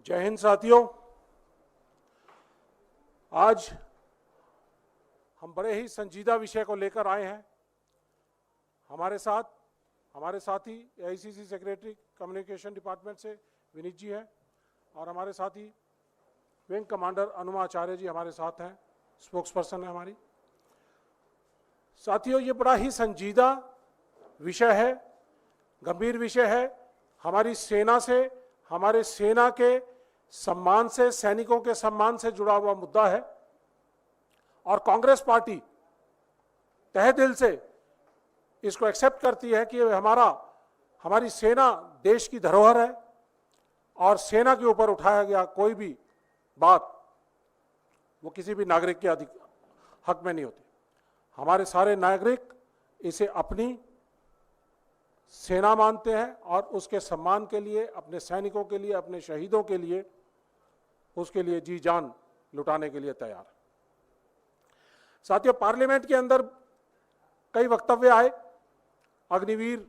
जय हिंद साथियों। आज हम बड़े ही संजीदा विषय को लेकर आए हैं। हमारे साथी एआईसीसी सेक्रेटरी कम्युनिकेशन डिपार्टमेंट से विनीत जी हैं और हमारे साथी विंग कमांडर अनुमा आचार्य जी हमारे साथ हैं, स्पोक्स पर्सन है हमारी। साथियों, ये बड़ा ही संजीदा विषय है, गंभीर विषय है। हमारी सेना से, हमारे सेना के सम्मान से, सैनिकों के सम्मान से जुड़ा हुआ मुद्दा है और कांग्रेस पार्टी तहे दिल से इसको एक्सेप्ट करती है कि हमारी सेना देश की धरोहर है और सेना के ऊपर उठाया गया कोई भी बात वो किसी भी नागरिक के हक में नहीं होती। हमारे सारे नागरिक इसे अपनी सेना मानते हैं और उसके सम्मान के लिए, अपने सैनिकों के लिए, अपने शहीदों के लिए, उसके लिए जी जान लुटाने के लिए तैयार है। साथियों, पार्लियामेंट के अंदर कई वक्तव्य आए अग्निवीर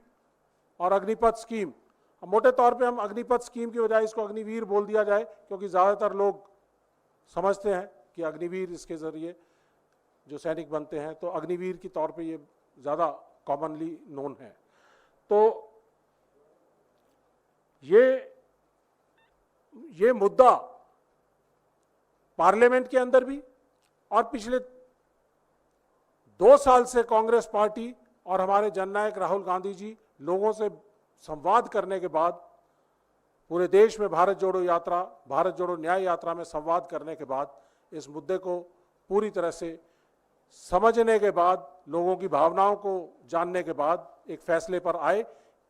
और अग्निपथ स्कीम। मोटे तौर पे हम अग्निपथ स्कीम की बजाय इसको अग्निवीर बोल दिया जाए, क्योंकि ज़्यादातर लोग समझते हैं कि अग्निवीर इसके ज़रिए जो सैनिक बनते हैं, तो अग्निवीर के तौर पे ये ज़्यादा कॉमनली नोन है। तो ये मुद्दा पार्लियामेंट के अंदर भी और पिछले 2 साल से कांग्रेस पार्टी और हमारे जननायक राहुल गांधी जी लोगों से संवाद करने के बाद, पूरे देश में भारत जोड़ो यात्रा, भारत जोड़ो न्याय यात्रा में संवाद करने के बाद, इस मुद्दे को पूरी तरह से समझने के बाद, लोगों की भावनाओं को जानने के बाद एक फैसले पर आए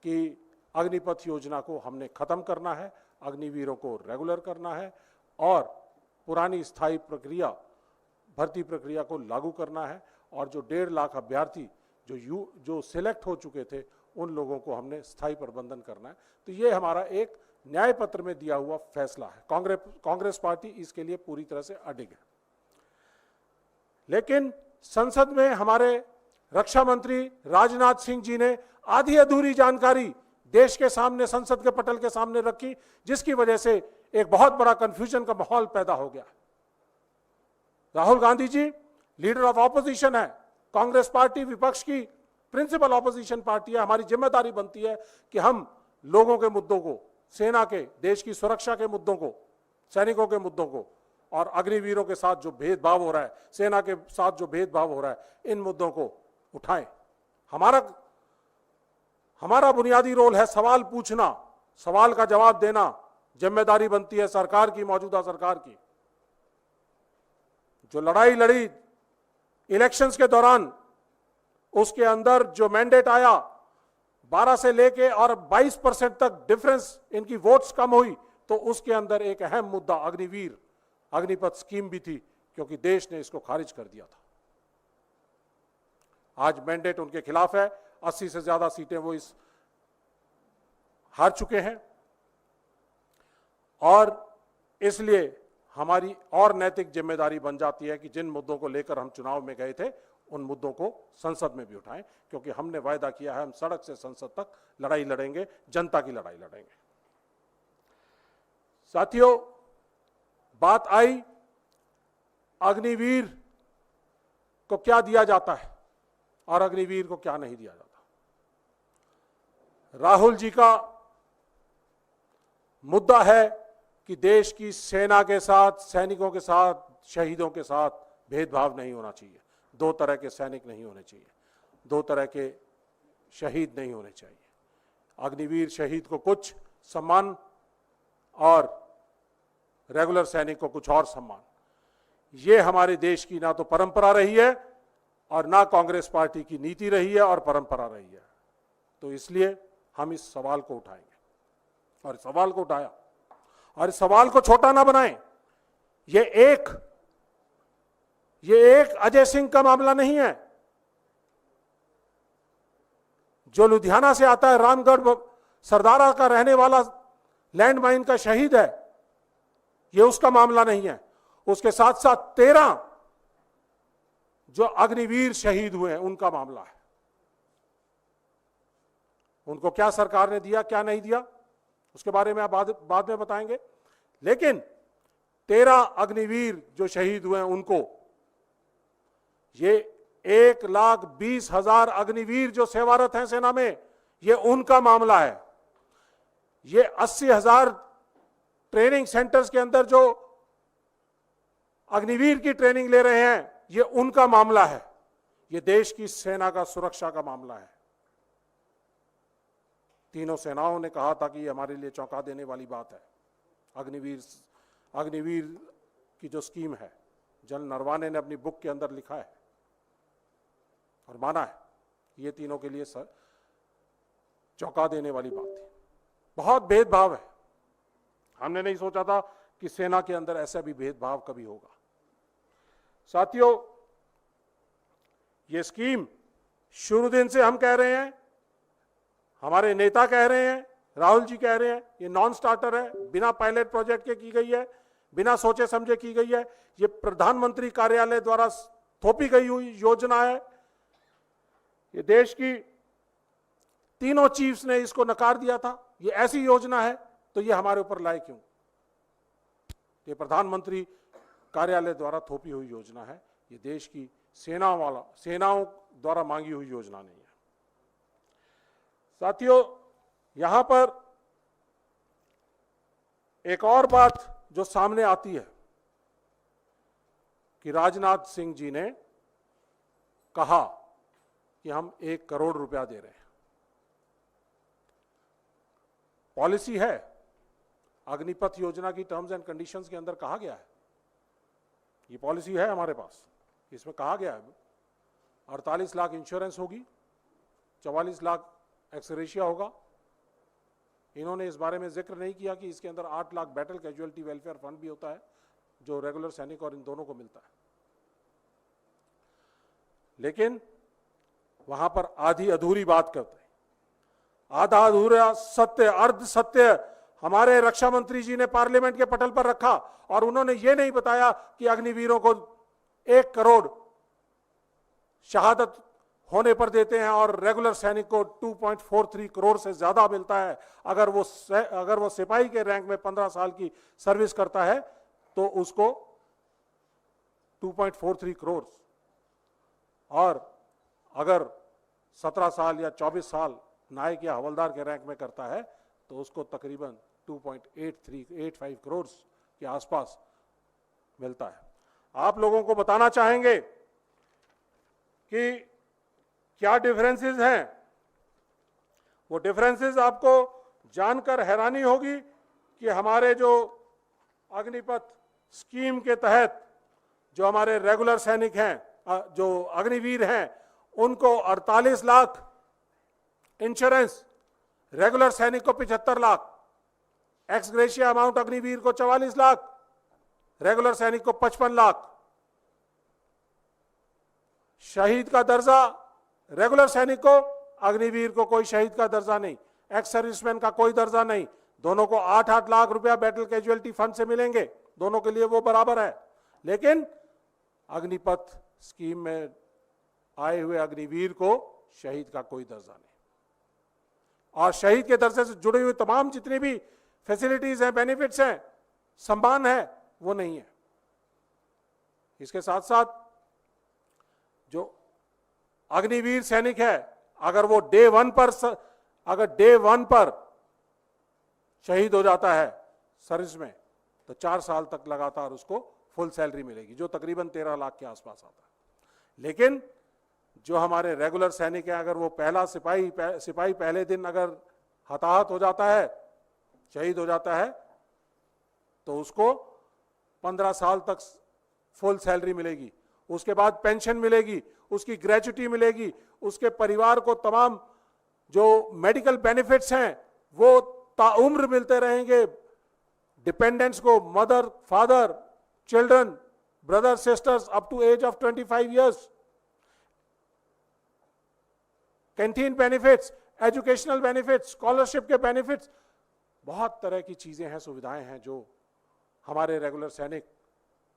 कि अग्निपथ योजना को हमने खत्म करना है, अग्निवीरों को रेगुलर करना है और पुरानी स्थायी प्रक्रिया, भर्ती प्रक्रिया को लागू करना है और जो 1.5 लाख अभ्यर्थी जो सिलेक्ट हो चुके थे उन लोगों को हमने स्थायी प्रबंधन करना है। तो ये हमारा एक न्याय पत्र में दिया हुआ फैसला है। कांग्रेस पार्टी इसके लिए पूरी तरह से अडिग है। लेकिन संसद में हमारे रक्षा मंत्री राजनाथ सिंह जी ने आधी अधूरी जानकारी देश के सामने, संसद के पटल के सामने रखी, जिसकी वजह से एक बहुत बड़ा कंफ्यूजन का माहौल पैदा हो गया। Rahul Gandhi ji leader of opposition है, कांग्रेस पार्टी विपक्ष की प्रिंसिपल ऑपोजिशन पार्टी है। हमारी जिम्मेदारी बनती है कि हम लोगों के मुद्दों को, सेना के, देश की सुरक्षा के मुद्दों को, सैनिकों के मुद्दों को और अग्निवीरों के साथ जो भेदभाव हो रहा है, सेना के साथ जो भेदभाव हो रहा है, इन मुद्दों को उठाएं। हमारा बुनियादी रोल है सवाल पूछना, सवाल का जवाब देना। जिम्मेदारी बनती है सरकार की, मौजूदा सरकार की। जो लड़ाई लड़ी इलेक्शंस के दौरान, उसके अंदर जो मैंडेट आया 12 से लेके और 22% तक डिफरेंस, इनकी वोट्स कम हुई, तो उसके अंदर एक अहम मुद्दा अग्निवीर, अग्निपथ स्कीम भी थी, क्योंकि देश ने इसको खारिज कर दिया था। आज मैंडेट उनके खिलाफ है, 80 से ज्यादा सीटें वो हार चुके हैं और इसलिए हमारी और नैतिक जिम्मेदारी बन जाती है कि जिन मुद्दों को लेकर हम चुनाव में गए थे, उन मुद्दों को संसद में भी उठाएं, क्योंकि हमने वायदा किया है हम सड़क से संसद तक लड़ाई लड़ेंगे, जनता की लड़ाई लड़ेंगे। साथियों, बात आई अग्निवीर को क्या दिया जाता है और अग्निवीर को क्या नहीं दिया जाता। राहुल जी का मुद्दा है कि देश की सेना के साथ, सैनिकों के साथ, शहीदों के साथ भेदभाव नहीं होना चाहिए। 2 तरह के सैनिक नहीं होने चाहिए, 2 तरह के शहीद नहीं होने चाहिए। अग्निवीर शहीद को कुछ सम्मान और रेगुलर सैनिक को कुछ और सम्मान। ये हमारे देश की ना तो परंपरा रही है और ना कांग्रेस पार्टी की नीति रही है और परंपरा रही है। तो इसलिए हम इस सवाल को उठाएंगे और इस सवाल को उठाया और इस सवाल को छोटा ना बनाएं। ये एक अजय सिंह का मामला नहीं है। जो लुधियाना से आता है, रामगढ़ सरदारा का रहने वाला, लैंडमाइन का शहीद है, ये उसका मामला नहीं है। उसके साथ साथ 13 जो अग्निवीर शहीद हुए हैं, उनका मामला है। उनको क्या सरकार ने दिया, क्या नहीं दिया, उसके बारे में आप बाद में बताएंगे। लेकिन 13 अग्निवीर जो शहीद हुए हैं उनको, ये 1,20,000 अग्निवीर जो सेवारत हैं सेना में, ये उनका मामला है। ये 80,000 ट्रेनिंग सेंटर्स के अंदर जो अग्निवीर की ट्रेनिंग ले रहे हैं, ये उनका मामला है। ये देश की सेना का सुरक्षा का मामला है। तीनों सेनाओं ने कहा था कि ये हमारे लिए चौंका देने वाली बात है। अग्निवीर की जो स्कीम है, जनरल नरवाने ने अपनी बुक के अंदर लिखा है और माना है, ये तीनों के लिए चौंका देने वाली बात थी। बहुत भेदभाव है। हमने नहीं सोचा था कि सेना के अंदर ऐसा भी भेदभाव कभी होगा। साथियों, ये स्कीम शुरू दिन से हम कह रहे हैं, हमारे नेता कह रहे हैं, राहुल जी कह रहे हैं, ये नॉन स्टार्टर है, बिना पायलट प्रोजेक्ट के की गई है, बिना सोचे समझे की गई है। ये प्रधानमंत्री कार्यालय द्वारा थोपी गई हुई योजना है। ये देश की तीनों चीफ्स ने इसको नकार दिया था। ये ऐसी योजना है तो ये हमारे ऊपर लाए क्यों? ये प्रधानमंत्री कार्यालय द्वारा थोपी हुई योजना है। ये देश की सेनाओं द्वारा मांगी हुई योजना नहीं है। साथियों, यहां पर एक और बात जो सामने आती है कि राजनाथ सिंह जी ने कहा कि हम 1 करोड़ रुपया दे रहे हैं। पॉलिसी है, अग्निपथ योजना की टर्म्स एंड कंडीशंस के अंदर कहा गया है, ये पॉलिसी है हमारे पास। इसमें कहा गया है 48 लाख इंश्योरेंस होगी, 44 लाख एक्सग्रेशिया होगा। इन्होंने इस बारे में जिक्र नहीं किया कि इसके अंदर 8 lakh battle casualty welfare fund भी होता है, जो रेगुलर सैनिक और इन दोनों को मिलता है। लेकिन वहां पर आधी अधूरी बात करते हैं, आधा अधूरा सत्य, अर्ध सत्य हमारे रक्षा मंत्री जी ने पार्लियामेंट के पटल पर रखा और उन्होंने ये नहीं बताया कि अग्निवीरों को 1 करोड़ शहादत होने पर देते हैं और रेगुलर सैनिक को 2.43 करोड़ से ज्यादा मिलता है। अगर वो सिपाही के रैंक में 15 साल की सर्विस करता है तो उसको 2.43 करोड़, और अगर 17 साल या 24 साल नायक या हवलदार के रैंक में करता है तो उसको तकरीबन 2.85 करोड़ के आसपास मिलता है। आप लोगों को बताना चाहेंगे कि क्या डिफरेंसेस हैं। वो डिफरेंसेस आपको जानकर हैरानी होगी कि हमारे जो अग्निपथ स्कीम के तहत जो हमारे रेगुलर सैनिक हैं, जो अग्निवीर हैं, उनको 48 लाख इंश्योरेंस, रेगुलर सैनिक को 75 lakh, x gratia amount Agniveer को 44 लाख, रेगुलर सैनिक को 55 लाख। शहीद का दर्जा रेगुलर सैनिक को, अग्निवीर को कोई शहीद का दर्जा नहीं, एक्स सर्विसमैन का कोई दर्जा नहीं। दोनों को 8-8 लाख रुपया बैटल कैजुअलिटी फंड से मिलेंगे, दोनों के लिए वो बराबर है। लेकिन अग्निपथ स्कीम में आए हुए अग्निवीर को शहीद का कोई दर्जा नहीं, और शहीद के दर्जे से जुड़ी हुई तमाम जितनी भी फैसिलिटीज हैं, बेनिफिट्स हैं, सम्मान है, वो नहीं है। इसके साथ साथ जो अग्निवीर सैनिक है, अगर वो डे वन पर शहीद हो जाता है सर्विस में तो 4 साल तक लगातार उसको फुल सैलरी मिलेगी, जो तकरीबन 13 लाख के आसपास आता है। लेकिन जो हमारे रेगुलर सैनिक हैं, अगर वो पहला सिपाही पहले दिन अगर हताहत हो जाता है, शहीद हो जाता है, तो उसको 15 साल तक फुल सैलरी मिलेगी, उसके बाद पेंशन मिलेगी, उसकी ग्रेच्युटी मिलेगी, उसके परिवार को तमाम जो मेडिकल बेनिफिट्स हैं वो ताउम्र मिलते रहेंगे। डिपेंडेंट्स को, mother, father, children, brother, sisters up to age of 25 years, canteen benefits, educational benefits, scholarship के बेनिफिट्स, बहुत तरह की चीजें हैं, सुविधाएं हैं जो हमारे रेगुलर सैनिक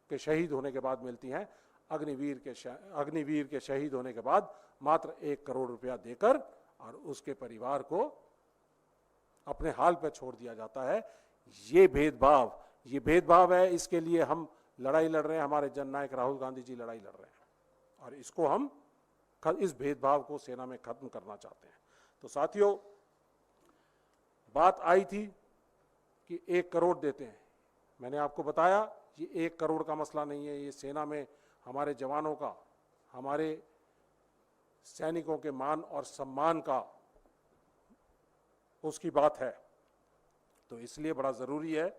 के शहीद होने के बाद मिलती हैं। अग्निवीर के शहीद होने के बाद मात्र 1 करोड़ रुपया देकर और उसके परिवार को अपने हाल पर छोड़ दिया जाता है। ये भेदभाव, ये भेदभाव है, इसके लिए हम लड़ाई लड़ रहे हैं, हमारे जननायक राहुल गांधी जी लड़ाई लड़ रहे हैं और इसको हम इस भेदभाव को सेना में खत्म करना चाहते हैं। तो साथियों, बात आई थी कि 1 करोड़ देते हैं। मैंने आपको बताया ये 1 करोड़ का मसला नहीं है, ये सेना में हमारे जवानों का, हमारे सैनिकों के मान और सम्मान का उसकी बात है। तो इसलिए बड़ा ज़रूरी है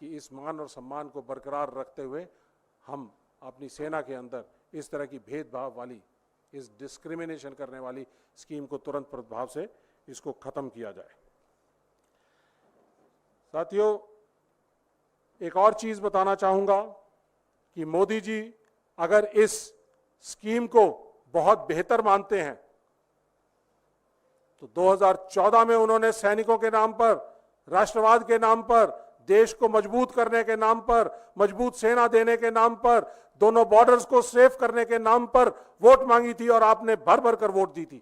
कि इस मान और सम्मान को बरकरार रखते हुए हम अपनी सेना के अंदर इस तरह की भेदभाव वाली, इस डिस्क्रिमिनेशन करने वाली स्कीम को तुरंत प्रभाव से इसको ख़त्म किया जाए। साथियों, एक और चीज़ बताना चाहूँगा कि मोदी जी अगर इस स्कीम को बहुत बेहतर मानते हैं तो 2014 में उन्होंने सैनिकों के नाम पर, राष्ट्रवाद के नाम पर, देश को मजबूत करने के नाम पर, मजबूत सेना देने के नाम पर, दोनों बॉर्डर्स को सेफ करने के नाम पर वोट मांगी थी और आपने भर भर कर वोट दी थी।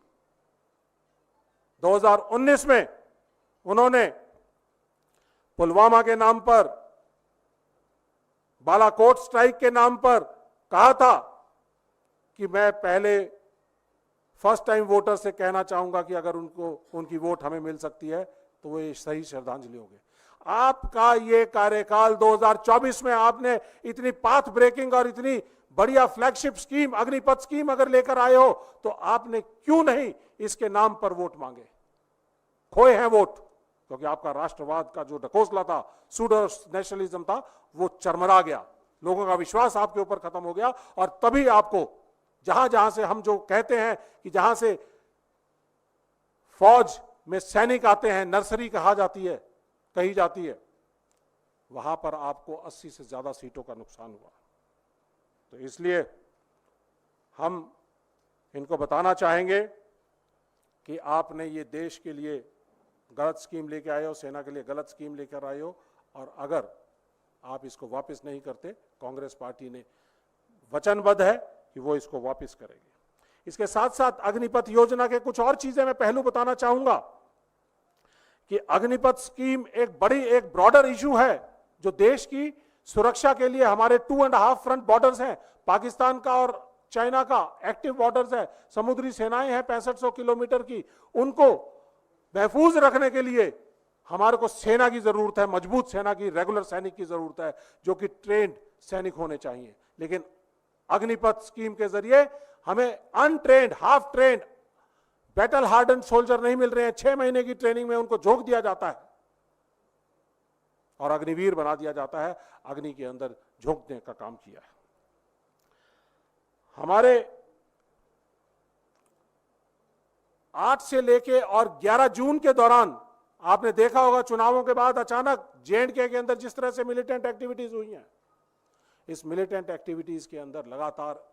2019 में उन्होंने पुलवामा के नाम पर, बालाकोट स्ट्राइक के नाम पर कहा था कि मैं पहले फर्स्ट टाइम वोटर से कहना चाहूंगा कि अगर उनकी वोट हमें मिल सकती है तो वो सही श्रद्धांजलि होगी। आपका ये कार्यकाल 2024 में आपने इतनी पाथ ब्रेकिंग और इतनी बढ़िया फ्लैगशिप स्कीम, अग्निपथ स्कीम अगर लेकर आए हो तो आपने क्यों नहीं इसके नाम पर वोट मांगे? खोए हैं वोट, क्योंकि आपका राष्ट्रवाद का जो ढकोसला था, सूडो नेशनलिज्म था, वो चरमरा गया, लोगों का विश्वास आपके ऊपर खत्म हो गया और तभी आपको जहां जहां से हम जो कहते हैं कि जहां से फौज में सैनिक आते हैं, नर्सरी कही जाती है, वहां पर आपको 80 से ज्यादा सीटों का नुकसान हुआ। तो इसलिए हम इनको बताना चाहेंगे कि आपने ये देश के लिए गलत स्कीम लेके आए हो, सेना के लिए गलत स्कीम लेकर आए हो और अगर आप इसको वापस नहीं करते, कांग्रेस पार्टी ने वचनबद्ध है कि वो इसको वापस करेगी। इसके साथ साथ अग्निपथ योजना के कुछ और चीजें मैं पहलू बताना चाहूंगा कि अग्निपथ स्कीम एक ब्रॉडर इशू है जो देश की सुरक्षा के लिए, हमारे 2.5 फ्रंट बॉर्डर्स हैं, पाकिस्तान का और चाइना का एक्टिव बॉर्डर्स है, समुद्री सेनाएं हैं 6500 किलोमीटर की, उनको महफूज रखने के लिए हमारे को सेना की जरूरत है, मजबूत सेना की, रेगुलर सैनिक की जरूरत है जो कि ट्रेंड सैनिक होने चाहिए। लेकिन अग्निपथ स्कीम के जरिए हमें untrained, half trend, battle harden soldier नहीं मिल रहे हैं। 6 महीने की ट्रेनिंग में उनको झोंक दिया जाता है और अग्निवीर बना दिया जाता है, अग्नि के अंदर झोंकने का काम किया है। हमारे 8 से लेके और 11 जून के दौरान आपने देखा होगा, चुनावों के बाद अचानक J&K के अंदर जिस तरह से मिलिटेंट एक्टिविटीज हुई हैं, इस मिलिटेंट एक्टिविटीज के अंदर लगातार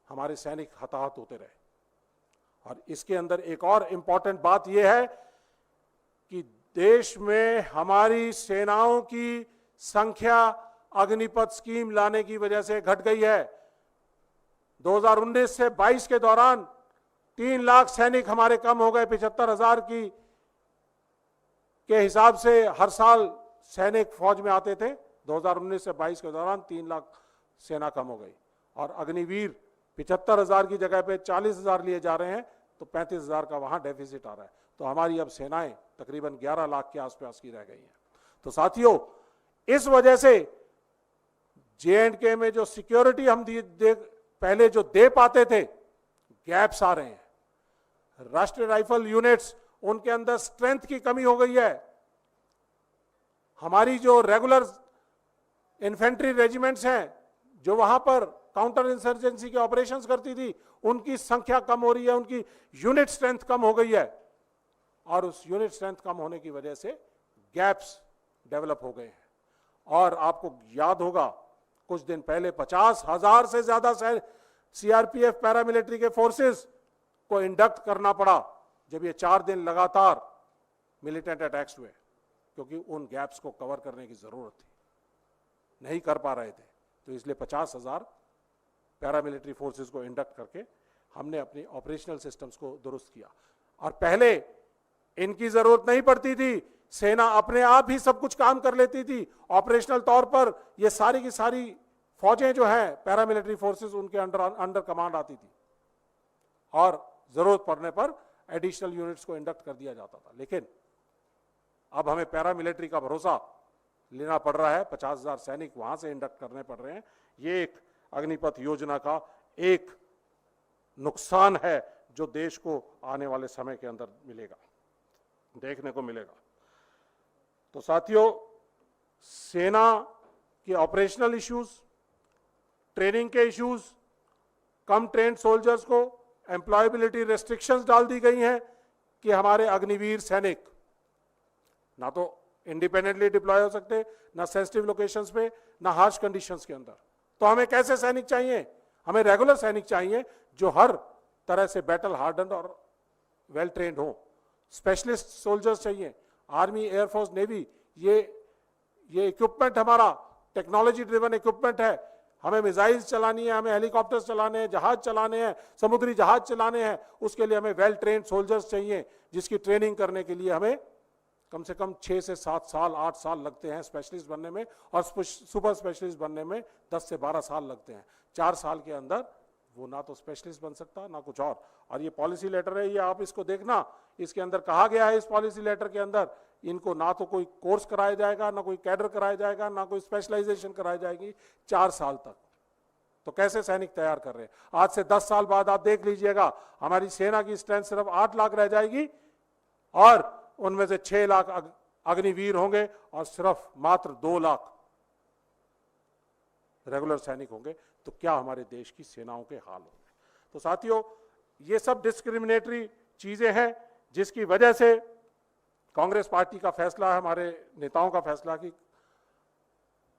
हमारे सैनिक हताहत होते रहे। और इसके अंदर एक और इंपॉर्टेंट बात यह है कि देश में हमारी सेनाओं की संख्या अग्निपथ स्कीम लाने की वजह से घट गई है। 2019 से 22 के दौरान 3 लाख सैनिक हमारे कम हो गए। 75,000 के हिसाब से हर साल सैनिक फौज में आते थे। 2019 से 22 के दौरान 3 लाख सेना कम हो गई और अग्निवीर 75,000 की जगह पे 40,000 लिए जा रहे हैं, तो 35,000 का वहां डेफिसिट आ रहा है। तो हमारी अब सेनाएं तकरीबन 11 लाख के आसपास की रह गई हैं। तो साथियों, इस वजह से J&K में जो सिक्योरिटी हम पहले जो दे पाते थे, गैप्स आ रहे हैं। राष्ट्रीय राइफल यूनिट्स, उनके अंदर स्ट्रेंथ की कमी हो गई है। हमारी जो रेगुलर इन्फेंट्री रेजिमेंट्स हैं जो वहां पर काउंटर इंसर्जेंसी के ऑपरेशंस करती थी, उनकी संख्या कम हो रही है, उनकी यूनिट स्ट्रेंथ कम हो गई है और उस यूनिट स्ट्रेंथ कम होने की वजह से गैप्स डेवलप हो गए हैं। और आपको याद होगा, कुछ दिन पहले 50,000 से ज्यादा CRPF पैरामिलिट्री के फोर्सेस को इंडक्ट करना पड़ा जब ये 4 दिन लगातार मिलिटेंट अटैक्स हुए, क्योंकि उन गैप्स को कवर करने की जरूरत थी, नहीं कर पा रहे थे। तो इसलिए 50,000 पैरामिलिट्री फोर्सेस को इंडक्ट करके हमने अपनी ऑपरेशनल सिस्टम्स को दुरुस्त किया। और पहले इनकी जरूरत नहीं पड़ती थी, सेना अपने आप ही सब कुछ काम कर लेती थी। ऑपरेशनल तौर पर ये सारी की सारी फौजें जो हैं पैरामिलिट्री फोर्सेस उनके अंडर कमांड आती थी और जरूरत पड़ने पर एडिशनल यूनिट्स को इंडक्ट कर दिया जाता था। लेकिन अब हमें पैरामिलिट्री का भरोसा लेना पड़ रहा है, 50,000 सैनिक वहां से इंडक्ट करने पड़ रहे हैं। ये एक अग्निपथ योजना का एक नुकसान है जो देश को आने वाले समय के अंदर मिलेगा, देखने को मिलेगा। तो साथियों, सेना के ऑपरेशनल इश्यूज, ट्रेनिंग के इश्यूज, कम ट्रेन्ड सोल्जर्स को एम्प्लॉयबिलिटी रेस्ट्रिक्शंस डाल दी गई हैं कि हमारे अग्निवीर सैनिक ना तो इंडिपेंडेंटली डिप्लॉय हो सकते, ना सेंसिटिव लोकेशंस पे, ना हार्श कंडीशंस के अंदर। तो हमें कैसे सैनिक चाहिए? हमें रेगुलर सैनिक चाहिए जो हर तरह से बैटल हार्डन्ड और वेल ट्रेन्ड हो। स्पेशलिस्ट सोल्जर्स चाहिए, आर्मी, एयरफोर्स, नेवी। ये इक्विपमेंट हमारा टेक्नोलॉजी ड्रिवन इक्विपमेंट है। हमें मिसाइल्स चलानी है, हमें हेलीकॉप्टर्स चलाने हैं, जहाज चलाने हैं, समुद्री जहाज चलाने हैं। उसके लिए हमें वेल ट्रेन्ड सोल्जर्स चाहिए, जिसकी ट्रेनिंग करने के लिए हमें कम से कम 6 से 7 साल, 8 साल लगते हैं स्पेशलिस्ट बनने में, और सुपर स्पेशलिस्ट बनने में 10 से 12 साल लगते हैं। 4 साल के अंदर वो ना तो स्पेशलिस्ट बन सकता ना कुछ और ये पॉलिसी लेटर है, ये आप इसको देखना, इसके अंदर कहा गया है, इस पॉलिसी लेटर के अंदर इनको ना तो कोई कोर्स कराया जाएगा, ना कोई कैडर कराया जाएगा, ना कोई स्पेशलाइजेशन कराई जाएगी 4 साल तक। तो कैसे सैनिक तैयार कर रहे हैं? आज से 10 साल बाद आप देख लीजिएगा, हमारी सेना की स्ट्रेंथ सिर्फ 8 लाख रह जाएगी और उनमें से 6 लाख अग्निवीर होंगे और सिर्फ मात्र 2 लाख रेगुलर सैनिक होंगे। तो क्या हमारे देश की सेनाओं के हाल होंगे? तो साथियों, ये सब डिस्क्रिमिनेटरी चीजें हैं जिसकी वजह से कांग्रेस पार्टी का फैसला है, हमारे नेताओं का फैसला कि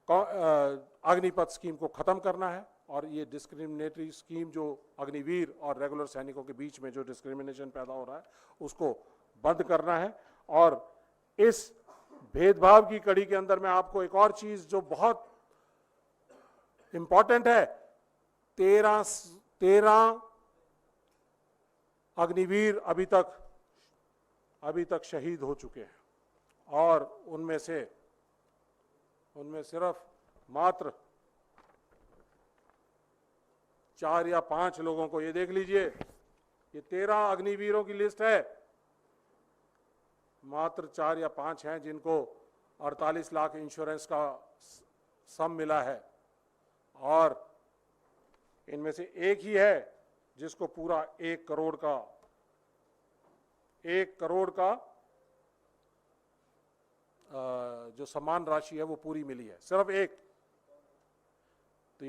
अग्निपथ स्कीम को खत्म करना है और ये डिस्क्रिमिनेटरी स्कीम जो अग्निवीर और रेगुलर सैनिकों के बीच में जो डिस्क्रिमिनेशन पैदा हो रहा है उसको बंद करना है। और इस भेदभाव की कड़ी के अंदर मैं आपको एक और चीज जो बहुत इंपॉर्टेंट है, 13 अग्निवीर अभी तक शहीद हो चुके हैं और उनमें सिर्फ मात्र 4 या 5 लोगों को, ये देख लीजिए, ये 13 अग्निवीरों की लिस्ट है, मात्र 4 या 5 हैं जिनको 48 लाख इंश्योरेंस का सम मिला है और इनमें से एक ही है जिसको पूरा 1 करोड़ का जो सम्मान राशि है वो पूरी मिली है, सिर्फ एक। तो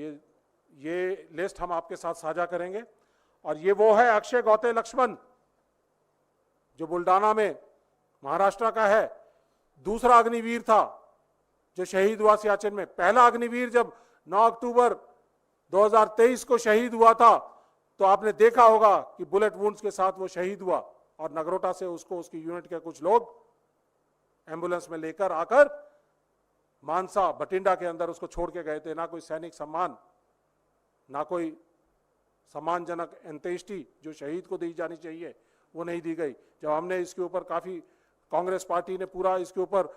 ये लिस्ट हम आपके साथ साझा करेंगे। और ये वो है अक्षय गौते लक्ष्मण जो बुल्डाना में महाराष्ट्र का है, दूसरा अग्निवीर था जो शहीद हुआ सियाचिन में। पहला अग्निवीर जब 9 अक्टूबर 2023 को शहीद हुआ था तो आपने देखा होगा कि बुलेट वुंड्स के साथ वो शहीद हुआ और नगरोटा से उसको उसकी यूनिट के कुछ लोग एम्बुलेंस में लेकर आकर मानसा बठिंडा के अंदर उसको छोड़ के गए थे। ना कोई सैनिक सम्मान, ना कोई सम्मानजनक अंत्येष्टि जो शहीद को दी जानी चाहिए वो नहीं दी गई। जब हमने इसके ऊपर काफी, कांग्रेस पार्टी ने पूरा इसके ऊपर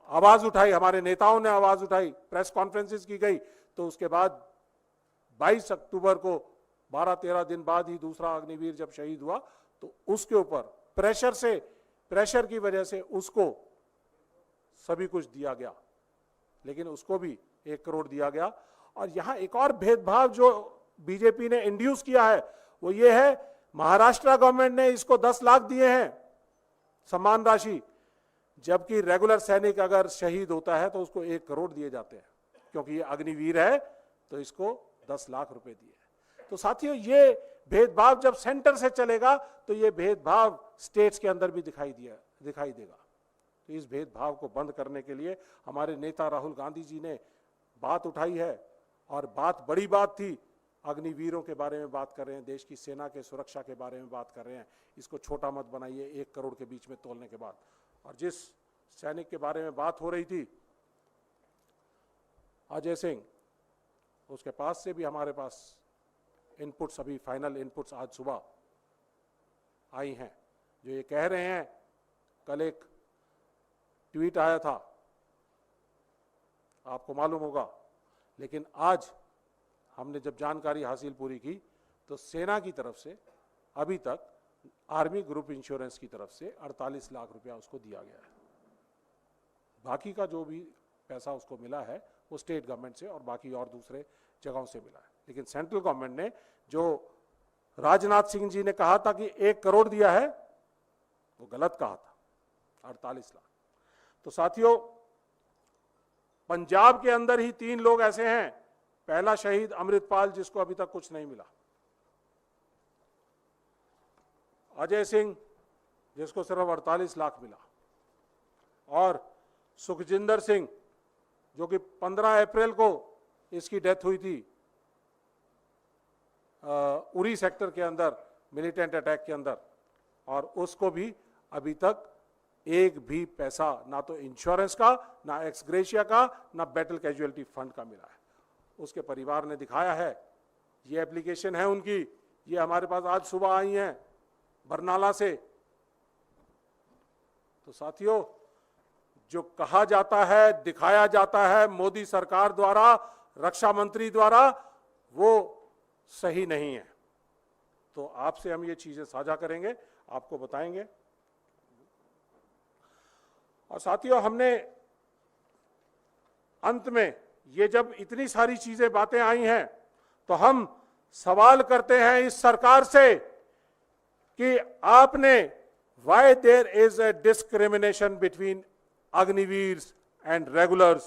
आवाज उठाई, हमारे नेताओं ने आवाज उठाई, प्रेस कॉन्फ्रेंसेस की गई, तो उसके बाद 22 अक्टूबर को 12-13 दिन बाद ही दूसरा अग्निवीर जब शहीद हुआ तो उसके ऊपर प्रेशर की वजह से उसको सभी कुछ दिया गया, लेकिन उसको भी 1 करोड़ दिया गया। और यहां एक और भेदभाव जो बीजेपी ने इंड्यूस किया है वो ये है, महाराष्ट्र गवर्नमेंट ने इसको 10 लाख दिए हैं सम्मान राशि, जबकि रेगुलर सैनिक अगर शहीद होता है तो उसको 1 करोड़ दिए जाते हैं, क्योंकि ये अग्निवीर है तो इसको 10 लाख रुपए दिए। तो साथियों, ये भेदभाव जब सेंटर से चलेगा तो ये भेदभाव स्टेट्स के अंदर भी दिखाई देगा। तो इस भेदभाव को बंद करने के लिए हमारे नेता राहुल गांधी जी ने बात उठाई है और बात बड़ी बात थी। अग्निवीरों के बारे में बात कर रहे हैं, देश की सेना के सुरक्षा के बारे में बात कर रहे हैं, इसको छोटा मत बनाइए 1 करोड़ के बीच में तोलने के बाद। और जिस सैनिक के बारे में बात हो रही थी, अजय सिंह, उसके पास से भी हमारे पास इनपुट्स, अभी फाइनल इनपुट्स आज सुबह आई हैं, जो ये कह रहे हैं, कल एक ट्वीट आया था, आपको मालूम होगा, लेकिन आज हमने जब जानकारी हासिल पूरी की तो सेना की तरफ से अभी तक आर्मी ग्रुप इंश्योरेंस की तरफ से 48 लाख रुपया उसको दिया गया है। बाकी का जो भी पैसा उसको मिला है वो स्टेट गवर्नमेंट से और बाकी और दूसरे जगहों से मिला है। लेकिन सेंट्रल गवर्नमेंट ने जो राजनाथ सिंह जी ने कहा था कि 1 करोड़ दिया है, वो गलत कहा था, 48 लाख। तो साथियों, पंजाब के अंदर ही 3 लोग ऐसे हैं। पहला शहीद अमृतपाल, जिसको अभी तक कुछ नहीं मिला, अजय सिंह, जिसको सिर्फ 48 लाख मिला, और सुखजिंदर सिंह, जो कि 15 अप्रैल को इसकी डेथ हुई थी उरी सेक्टर के अंदर मिलिटेंट अटैक के अंदर, और उसको भी अभी तक एक भी पैसा ना तो इंश्योरेंस का, ना एक्स ग्रेशिया का, ना बैटल कैजुअलिटी फंड का मिला है। उसके परिवार ने दिखाया है, ये एप्लीकेशन है उनकी, ये हमारे पास आज सुबह आई हैं बरनाला से। तो साथियों, जो कहा जाता है, दिखाया जाता है मोदी सरकार द्वारा, रक्षा मंत्री द्वारा, वो सही नहीं है। तो आपसे हम ये चीजें साझा करेंगे, आपको बताएंगे। और साथियों, हमने अंत में ये जब इतनी सारी चीजें बातें आई हैं, तो हम सवाल करते हैं इस सरकार से कि आपने why there is a discrimination between Agniveers and regulars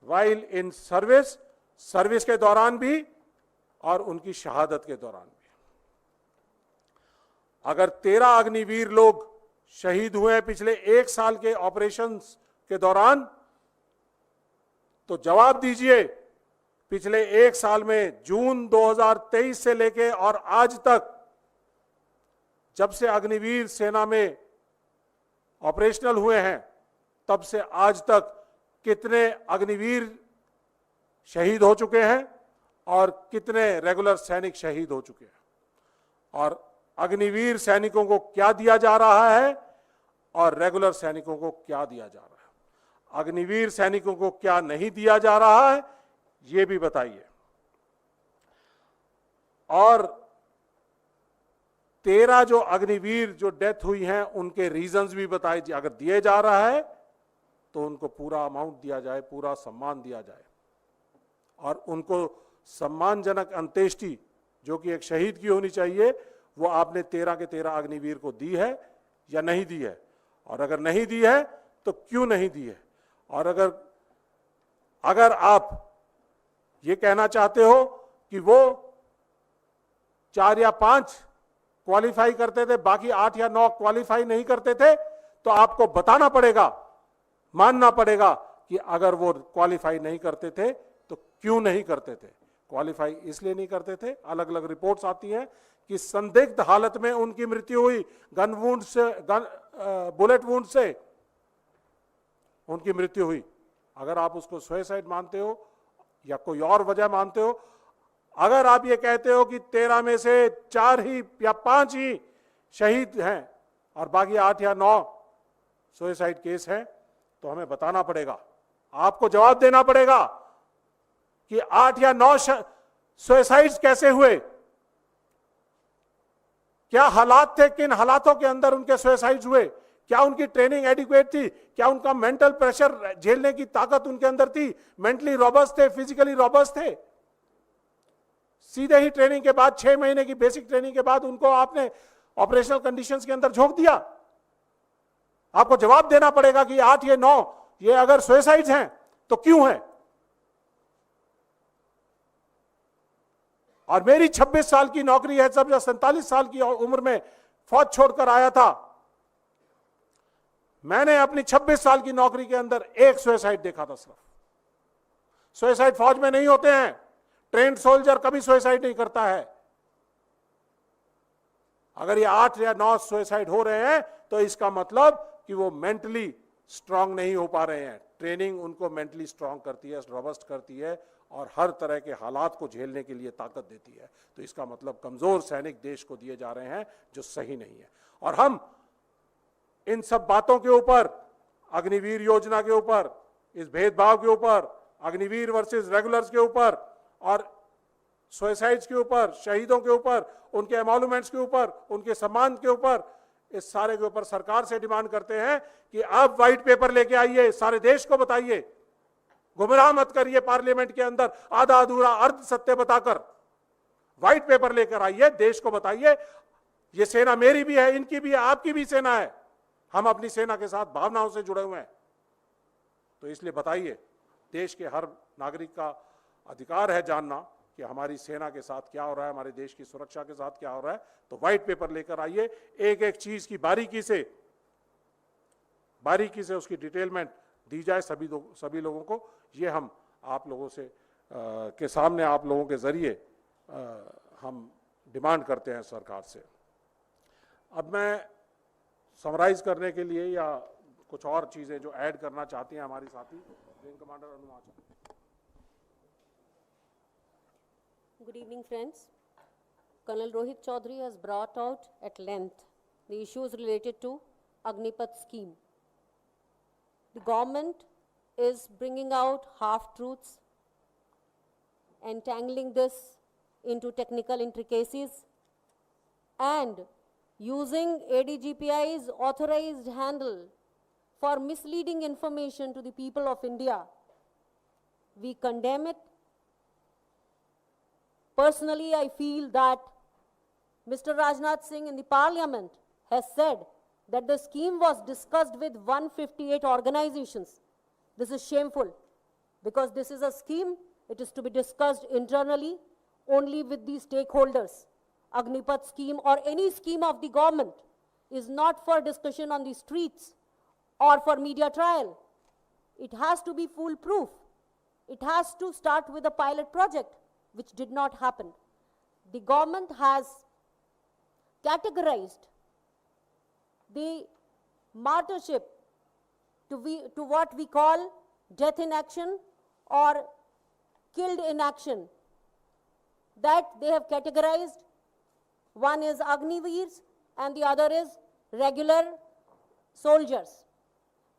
while in service, service के दौरान भी और उनकी शहादत के दौरान भी। अगर 13 अग्निवीर लोग शहीद हुए हैं पिछले 1 साल के ऑपरेशंस के दौरान, तो जवाब दीजिए, पिछले 1 साल में जून 2023 से लेके और आज तक, जब से अग्निवीर सेना में ऑपरेशनल हुए हैं, तब से आज तक कितने अग्निवीर शहीद हो चुके हैं और कितने रेगुलर सैनिक शहीद हो चुके हैं, और अग्निवीर सैनिकों को क्या दिया जा रहा है और रेगुलर सैनिकों को क्या दिया जा रहा है, अग्निवीर सैनिकों को क्या नहीं दिया जा रहा है, ये भी बताइए। और 13 जो अग्निवीर जो डेथ हुई हैं, उनके रीजंस भी बताइए। अगर दिए जा रहा है तो उनको पूरा अमाउंट दिया जाए, पूरा सम्मान दिया जाए, और उनको सम्मानजनक अंत्येष्टि जो कि एक शहीद की होनी चाहिए, वो आपने 13 के 13 अग्निवीर को दी है या नहीं दी है, और अगर नहीं दी है तो क्यों नहीं दी है। और अगर आप ये कहना चाहते हो कि वो 4 या 5 क्वालिफाई करते थे, बाकी 8 या 9 क्वालिफाई नहीं करते थे, तो आपको बताना पड़ेगा, मानना पड़ेगा कि अगर वो क्वालिफाई नहीं करते थे तो क्यों नहीं करते थे। क्वालिफाई इसलिए नहीं करते थे, अलग अलग रिपोर्ट्स आती हैं कि संदिग्ध हालत में उनकी मृत्यु हुई, गन वुंड से, बुलेट वुंड से उनकी मृत्यु हुई। अगर आप उसको सुसाइड मानते हो या कोई और वजह मानते हो, अगर आप ये कहते हो कि 13 में से 4 ही या 5 ही शहीद हैं और बाकी 8 या 9 सुसाइड केस हैं, तो हमें बताना पड़ेगा, आपको जवाब देना पड़ेगा कि 8 या 9 सुसाइड्स कैसे हुए, क्या हालात थे, किन हालातों के अंदर उनके सुसाइड्स हुए, क्या उनकी ट्रेनिंग एडिक्वेट थी, क्या उनका मेंटल प्रेशर झेलने की ताकत उनके अंदर थी, मेंटली रॉबस्ट थे, फिजिकली रॉबस्ट थे। सीधे ही ट्रेनिंग के बाद 6 महीने की बेसिक ट्रेनिंग के बाद उनको आपने ऑपरेशनल कंडीशंस के अंदर झोंक दिया। आपको जवाब देना पड़ेगा कि 8 या 9 ये अगर सुसाइड्स हैं तो क्यों हैं। और मेरी 26 साल की नौकरी है, जब 47 साल की उम्र में फौज छोड़कर आया था, मैंने अपनी 26 साल की नौकरी के अंदर एक सुसाइड देखा था सिर्फ। सुसाइड फौज में नहीं होते हैं, ट्रेंड सोल्जर कभी सुसाइड नहीं करता है। अगर ये 8 या 9 सुसाइड हो रहे हैं तो इसका मतलब कि वो मेंटली स्ट्रांग नहीं हो पा रहे हैं। ट्रेनिंग उनको मेंटली स्ट्रांग करती है, रोबस्ट करती है और हर तरह के हालात को झेलने के लिए ताकत देती है। तो इसका मतलब कमजोर सैनिक देश को दिए जा रहे हैं, जो सही नहीं है। और हम इन सब बातों के ऊपर, अग्निवीर योजना के ऊपर, इस भेदभाव के ऊपर, अग्निवीर वर्सेस रेगुलर्स के ऊपर और सुसाइड्स के ऊपर, शहीदों के ऊपर, उनके एमोल्यूमेंट्स के ऊपर, उनके सम्मान के ऊपर, इस सारे के ऊपर सरकार से डिमांड करते हैं कि आप व्हाइट पेपर लेके आइए, सारे देश को बताइए, गुमराह मत करिए पार्लियामेंट के अंदर आधा अधूरा अर्ध सत्य बताकर। व्हाइट पेपर लेकर आइए, देश को बताइए ये सेना मेरी भी है, इनकी भी है, आपकी भी सेना है, हम अपनी सेना के साथ भावनाओं से जुड़े हुए हैं। तो इसलिए बताइए, देश के हर नागरिक का अधिकार है जानना कि हमारी सेना के साथ क्या हो रहा है, हमारे देश की सुरक्षा के साथ क्या हो रहा है। तो व्हाइट पेपर लेकर आइए, एक एक चीज की बारीकी से उसकी डिटेलमेंट दी जाए सभी लोगों को। ये हम आप लोगों से के सामने, आप लोगों के जरिए हम डिमांड करते हैं सरकार से। अब मैं समराइज करने के लिए या कुछ और चीजें जो ऐड करना चाहती हैं हमारी साथी wing commander Anumacha. Good evening, friends. Colonel Rohit Chaudhary has brought out at length the issues related to Agnipath scheme. The government is bringing out half-truths, entangling this into technical intricacies, and using ADGPI's authorized handle for misleading information to the people of India. We condemn it. Personally, I feel that Mr. Rajnath Singh in the parliament has said that the scheme was discussed with 158 organizations. This is shameful, because this is a scheme, it is to be discussed internally only with the stakeholders. Agnipath scheme or any scheme of the government is not for discussion on the streets or for media trial. It has to be foolproof. It has to start with a pilot project, which did not happen. The government has categorized the martyrship to what we call death in action or killed in action. That they have categorized. One is Agniveers and the other is regular soldiers.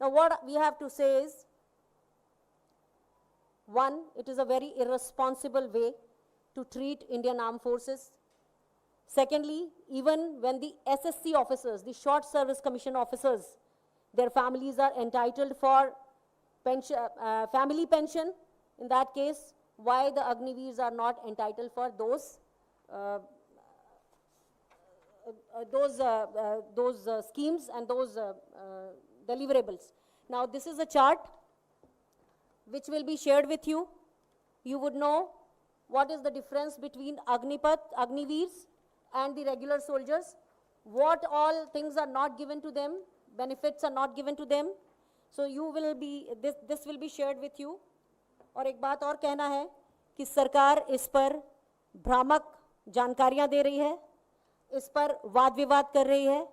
Now what we have to say is, one, it is a very irresponsible way to treat Indian Armed Forces. Secondly, even when the SSC officers, the Short Service Commission officers, their families are entitled for pension, family pension, in that case, why the Agniveers are not entitled for those schemes and those deliverables. Now, this is a chart which will be shared with you. You would know what is the difference between Agniveers and the regular soldiers, what all things are not given to them, benefits are not given to them. So you will be, this will be shared with you. और एक बात और कहना है कि सरकार इस पर भ्रामक जानकारियां दे रही है, इस पर वाद विवाद कर रही है,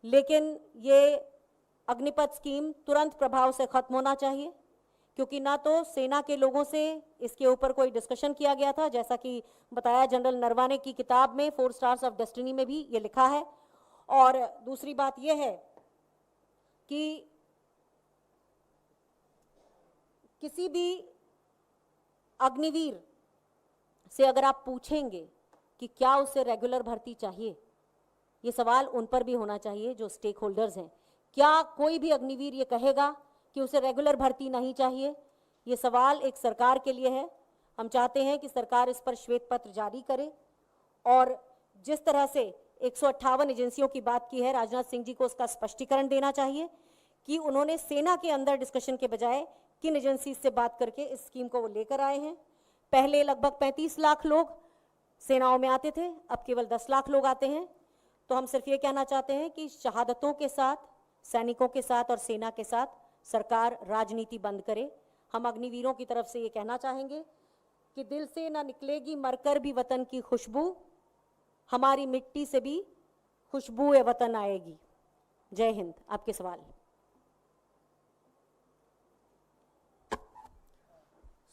लेकिन ये अग्निपथ स्कीम तुरंत प्रभाव से खत्म होना चाहिए, क्योंकि ना तो सेना के लोगों से इसके ऊपर कोई डिस्कशन किया गया था, जैसा कि बताया जनरल नरवाने की किताब में 4 स्टार्स ऑफ डेस्टिनी में भी ये लिखा है। और दूसरी बात ये है कि किसी भी अग्निवीर से अगर आप पूछेंगे कि क्या उसे रेगुलर भर्ती चाहिए, ये सवाल उन पर भी होना चाहिए जो स्टेक होल्डर्स हैं। क्या कोई भी अग्निवीर ये कहेगा कि उसे रेगुलर भर्ती नहीं चाहिए? ये सवाल एक सरकार के लिए है। हम चाहते हैं कि सरकार इस पर श्वेत पत्र जारी करे, और जिस तरह से 158 एजेंसियों की बात की है, राजनाथ सिंह जी को उसका स्पष्टीकरण देना चाहिए कि उन्होंने सेना के अंदर डिस्कशन के बजाय किन एजेंसी से बात करके इस स्कीम को वो लेकर आए हैं। पहले लगभग 35 लाख लोग सेनाओं में आते थे, अब केवल 10 लाख लोग आते हैं। तो हम सिर्फ ये कहना चाहते हैं कि शहादतों के साथ, सैनिकों के साथ और सेना के साथ सरकार राजनीति बंद करे। हम अग्निवीरों की तरफ से ये कहना चाहेंगे कि दिल से ना निकलेगी मरकर भी वतन की खुशबू, हमारी मिट्टी से भी खुशबू ए वतन आएगी। जय हिंद। आपके सवाल।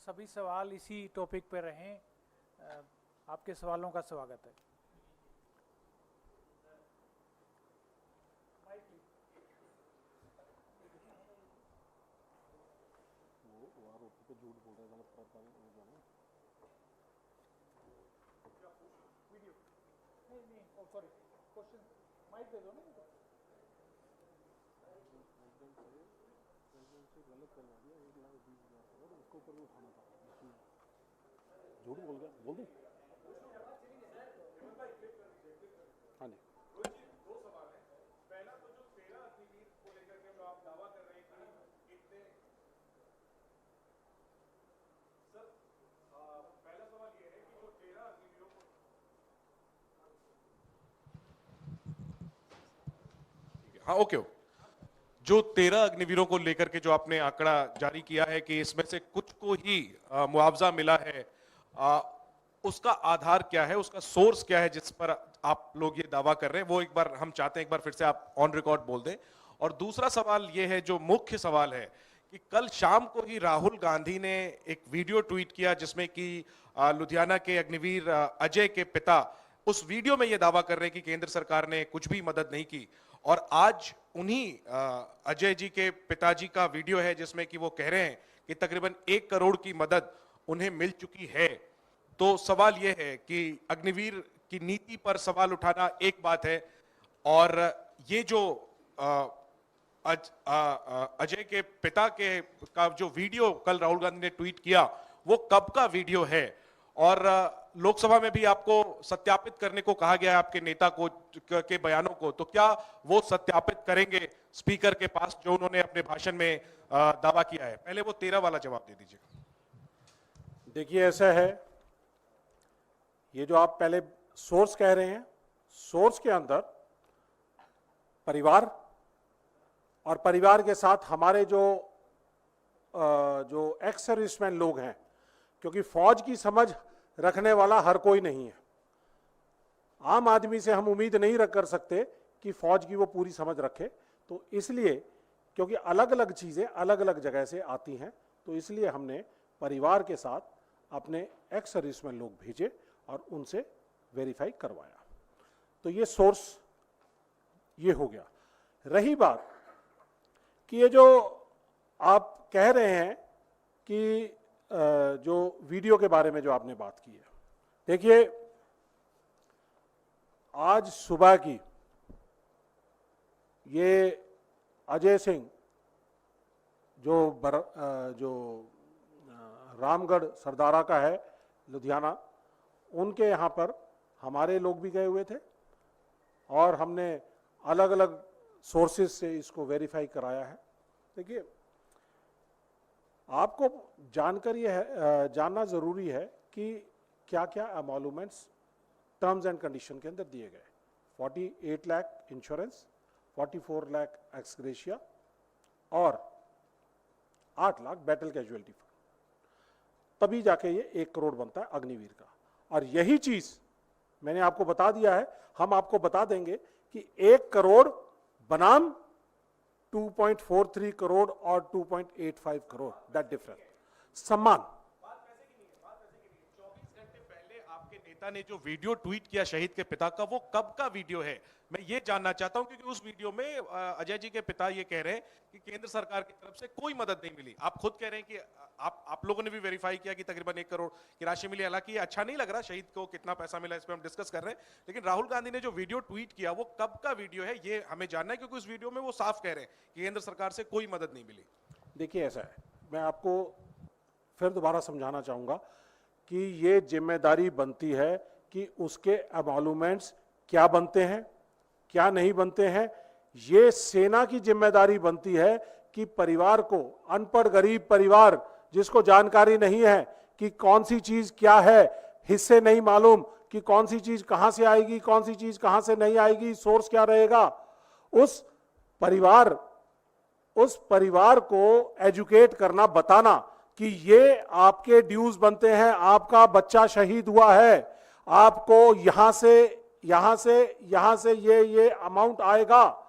सभी सवाल इसी टॉपिक पर रहें। आपके सवालों का स्वागत है। सॉरी क्वेश्चन माइक दे दो ना इनको। झूठ बोल गया, बोल दे। हाँ जी, हाँ ओके। जो 13 अग्निवीरों को लेकर के जो आपने आंकड़ा जारी किया है कि इसमें से कुछ को ही मुआवजा मिला है, उसका आधार क्या है, उसका सोर्स क्या है जिस पर आप लोग ये दावा कर रहे हैं, वो एक बार हम चाहते हैं एक बार फिर से आप ऑन रिकॉर्ड बोल दें। और दूसरा सवाल ये है, जो मुख्य सवाल है कि कल शाम को ही राहुल गांधी ने एक वीडियो ट्वीट किया जिसमें कि लुधियाना के अग्निवीर अजय के पिता उस वीडियो में यह दावा कर रहे हैं कि केंद्र सरकार ने कुछ भी मदद नहीं की। और आज उन्हीं अजय जी के पिताजी का वीडियो है जिसमें कि वो कह रहे हैं कि तकरीबन 1 करोड़ की मदद उन्हें मिल चुकी है। तो सवाल यह है कि अग्निवीर की नीति पर सवाल उठाना एक बात है, और ये जो अजय के पिता के का जो वीडियो कल राहुल गांधी ने ट्वीट किया वो कब का वीडियो है, और लोकसभा में भी आपको सत्यापित करने को कहा गया है आपके नेता को के बयानों को, तो क्या वो सत्यापित करेंगे स्पीकर के पास जो उन्होंने अपने भाषण में दावा किया है? पहले वो 13 वाला जवाब दे दीजिए। देखिए ऐसा है, ये जो आप पहले सोर्स कह रहे हैं, सोर्स के अंदर परिवार और परिवार के साथ हमारे जो एक्स सर्विसमैन लोग हैं, क्योंकि फौज की समझ रखने वाला हर कोई नहीं है। आम आदमी से हम उम्मीद नहीं रख कर सकते कि फौज की वो पूरी समझ रखे, तो इसलिए क्योंकि अलग अलग चीज़ें अलग अलग जगह से आती हैं, तो इसलिए हमने परिवार के साथ अपने एक्स सर्विसमैन लोग भेजे और उनसे वेरीफाई करवाया। तो ये सोर्स ये हो गया। रही बात कि ये जो आप कह रहे हैं कि जो वीडियो के बारे में जो आपने बात की है, देखिए आज सुबह की ये अजय सिंह जो रामगढ़ सरदारा का है लुधियाना, उनके यहाँ पर हमारे लोग भी गए हुए थे और हमने अलग अलग सोर्सेज से इसको वेरीफाई कराया है। देखिए आपको जानकर ये है, जानना ज़रूरी है कि क्या क्या एमोलूमेंट्स टर्म्स एंड कंडीशन के अंदर दिए गए। 48 लाख इंश्योरेंस, 44 लाख एक्सग्रेशिया और 8 लाख बैटल कैजुअलिटी फंड, तभी जाके ये 1 करोड़ बनता है अग्निवीर का। और यही चीज़ मैंने आपको बता दिया है, हम आपको बता देंगे कि 1 करोड़ बनाम 2.43 करोड़ और 2.85 करोड़, दैट डिफरेंस सम्मान। 24 घंटे पहले आपके नेता ने जो वीडियो ट्वीट किया शहीद के पिता का, वो कब का वीडियो है? मैं ये जानना चाहता हूं, क्योंकि उस वीडियो में अजय जी के पिता ये कह रहे हैं कि केंद्र सरकार की तरफ से कोई मदद नहीं मिली। आप खुद कह रहे हैं कि आप लोगों ने भी वेरीफाई किया कि तकरीबन 1 करोड़ की राशि मिली। हालांकि ये अच्छा नहीं लग रहा शहीद को कितना पैसा मिला, इस पर हम डिस्कस कर रहे हैं, लेकिन राहुल गांधी ने जो वीडियो ट्वीट किया वो कब का वीडियो है ये हमें जानना है, क्योंकि उस वीडियो में वो साफ कह रहे हैं कि केंद्र सरकार से कोई मदद नहीं मिली। देखिए ऐसा है, मैं आपको फिर दोबारा समझाना चाहूँगा कि ये जिम्मेदारी बनती है कि उसके एमोलूमेंट्स क्या बनते हैं क्या नहीं बनते हैं। ये सेना की जिम्मेदारी बनती है कि परिवार को, अनपढ़ गरीब परिवार जिसको जानकारी नहीं है कि कौन सी चीज क्या है, हिस्से नहीं मालूम कि कौन सी चीज कहां से आएगी, कौन सी चीज कहां से नहीं आएगी, सोर्स क्या रहेगा, उस परिवार को एजुकेट करना, बताना कि ये आपके ड्यूज बनते हैं, आपका बच्चा शहीद हुआ है, आपको यहां से ये अमाउंट आएगा।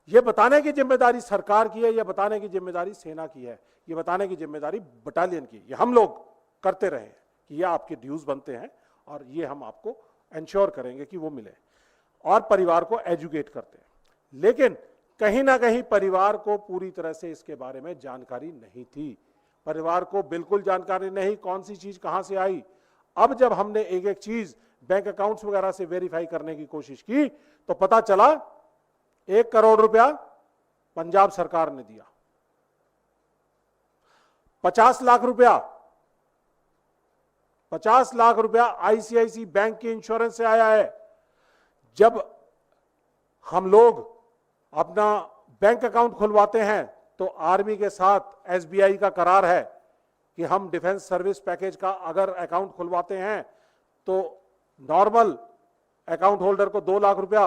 ये बताने की जिम्मेदारी सरकार की है, ये बताने की जिम्मेदारी सेना की है, ये बताने की जिम्मेदारी बटालियन की। ये हम लोग करते रहे कि ये आपके ड्यूज बनते हैं और ये हम आपको इंश्योर करेंगे कि वो मिले, और परिवार को एजुकेट करते हैं। लेकिन कहीं ना कहीं परिवार को पूरी तरह से इसके बारे में जानकारी नहीं थी। परिवार को बिल्कुल जानकारी नहीं कौन सी चीज कहां से आई। अब जब हमने एक एक चीज बैंक अकाउंट्स वगैरह से वेरीफाई करने की कोशिश की तो पता चला 1 करोड़ रुपया पंजाब सरकार ने दिया, 50 लाख रुपया आईसीआईसी बैंक के इंश्योरेंस से आया है। जब हम लोग अपना बैंक अकाउंट खुलवाते हैं तो आर्मी के साथ एसबीआई का करार है कि हम डिफेंस सर्विस पैकेज का अगर अकाउंट खुलवाते हैं तो नॉर्मल अकाउंट होल्डर को 2 लाख रुपया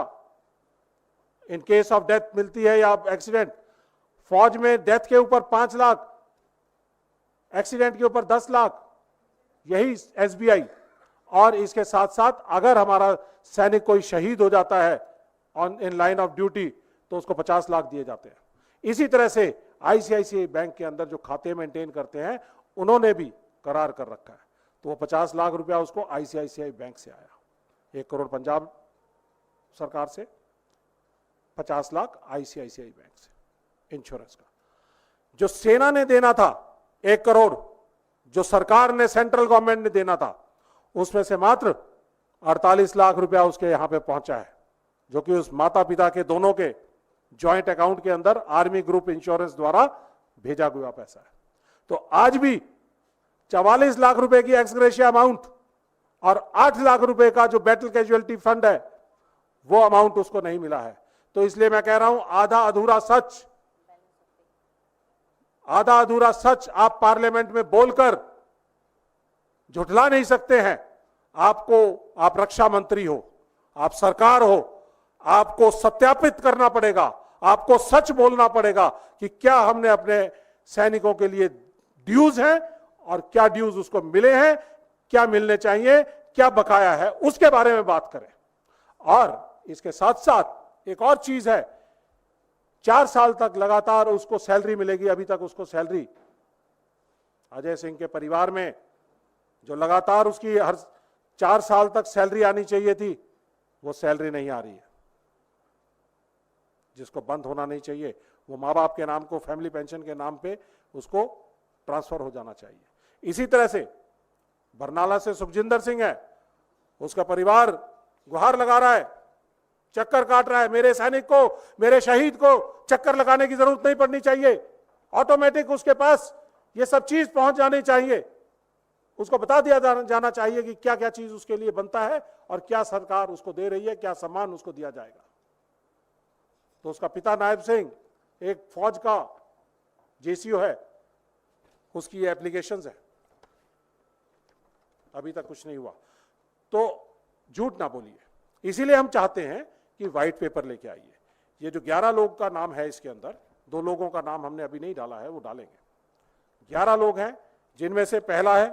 इन केस ऑफ डेथ मिलती है या एक्सीडेंट। फौज में डेथ के ऊपर 5 लाख, एक्सीडेंट के ऊपर 10 लाख, यही एसबीआई। और इसके साथ साथ अगर हमारा सैनिक कोई शहीद हो जाता है on in line of duty तो उसको 50 लाख दिए जाते हैं। इसी तरह से आईसीआईसीआई बैंक के अंदर जो खाते मेंटेन करते हैं उन्होंने भी करार कर रखा है, तो वो 50 लाख रुपया उसको आईसीआईसीआई बैंक से आया, 1 करोड़ पंजाब सरकार से, 50 लाख आईसीआईसीआई बैंक से इंश्योरेंस का। जो सेना ने देना था 1 करोड़, जो सरकार ने सेंट्रल गवर्नमेंट ने देना था, उसमें से मात्र 48 लाख रुपया उसके यहां पे पहुंचा है, जो कि उस माता पिता के दोनों के जॉइंट अकाउंट के अंदर आर्मी ग्रुप इंश्योरेंस द्वारा भेजा गया पैसा है। तो आज भी 44 लाख रुपए की एक्सग्रेशिया अमाउंट और 8 लाख रुपए का जो बैटल कैजुअलिटी फंड है वो अमाउंट उसको नहीं मिला है। तो इसलिए मैं कह रहा हूं आधा अधूरा सच आप पार्लियामेंट में बोलकर झुठला नहीं सकते हैं। आप रक्षा मंत्री हो, आप सरकार हो, आपको सत्यापित करना पड़ेगा, आपको सच बोलना पड़ेगा कि क्या हमने अपने सैनिकों के लिए ड्यूज हैं और क्या ड्यूज उसको मिले हैं, क्या मिलने चाहिए, क्या बकाया है, उसके बारे में बात करें। और इसके साथ साथ एक और चीज है, 4 साल तक लगातार उसको सैलरी मिलेगी। अभी तक उसको सैलरी, अजय सिंह के परिवार में जो लगातार उसकी हर 4 साल तक सैलरी आनी चाहिए थी, वो सैलरी नहीं आ रही है। जिसको बंद होना नहीं चाहिए, वो माँ बाप के नाम को फैमिली पेंशन के नाम पे उसको ट्रांसफर हो जाना चाहिए। इसी तरह से बरनाला से सुखजिंदर सिंह है, उसका परिवार गुहार लगा रहा है, चक्कर काट रहा है, मेरे सैनिक को, मेरे शहीद को चक्कर लगाने की जरूरत नहीं पड़नी चाहिए, ऑटोमेटिक उसके पास ये सब चीज पहुंच जानी चाहिए। उसको बता दिया जाना चाहिए कि क्या क्या चीज उसके लिए बनता है और क्या सरकार उसको दे रही है, क्या सम्मान उसको दिया जाएगा। तो उसका पिता नायब सिंह एक फौज का जेसीओ है, उसकी एप्लीकेशंस है, अभी तक कुछ नहीं हुआ। तो झूठ ना बोलिए, इसीलिए हम चाहते हैं कि व्हाइट पेपर लेके आइए। ये जो 11 लोग का नाम है इसके अंदर, 2 लोगों का नाम हमने अभी नहीं डाला है, वो डालेंगे। 11 लोग हैं, जिनमें से पहला है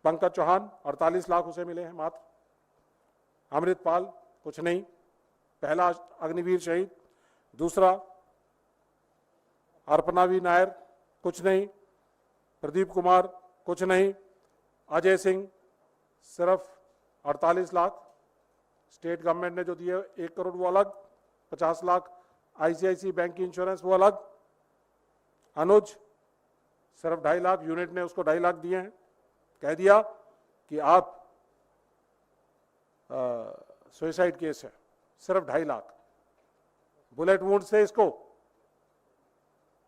पंकज चौहान, 48 लाख उसे मिले हैं मात्र। अमृतपाल कुछ नहीं, पहला अग्निवीर शहीद। दूसरा अर्पणावी नायर कुछ नहीं, प्रदीप कुमार कुछ नहीं, अजय सिंह सिर्फ 48 लाख। स्टेट गवर्नमेंट ने जो दिए 1 करोड़ वो अलग, 50 लाख आईसीआईसी बैंक की इंश्योरेंस वो अलग। अनुज सिर्फ 2.5 लाख, यूनिट ने उसको 2.5 लाख दिए हैं, कह दिया कि आप सुसाइड केस है, सिर्फ 2.5 लाख। बुलेट वुंड से इसको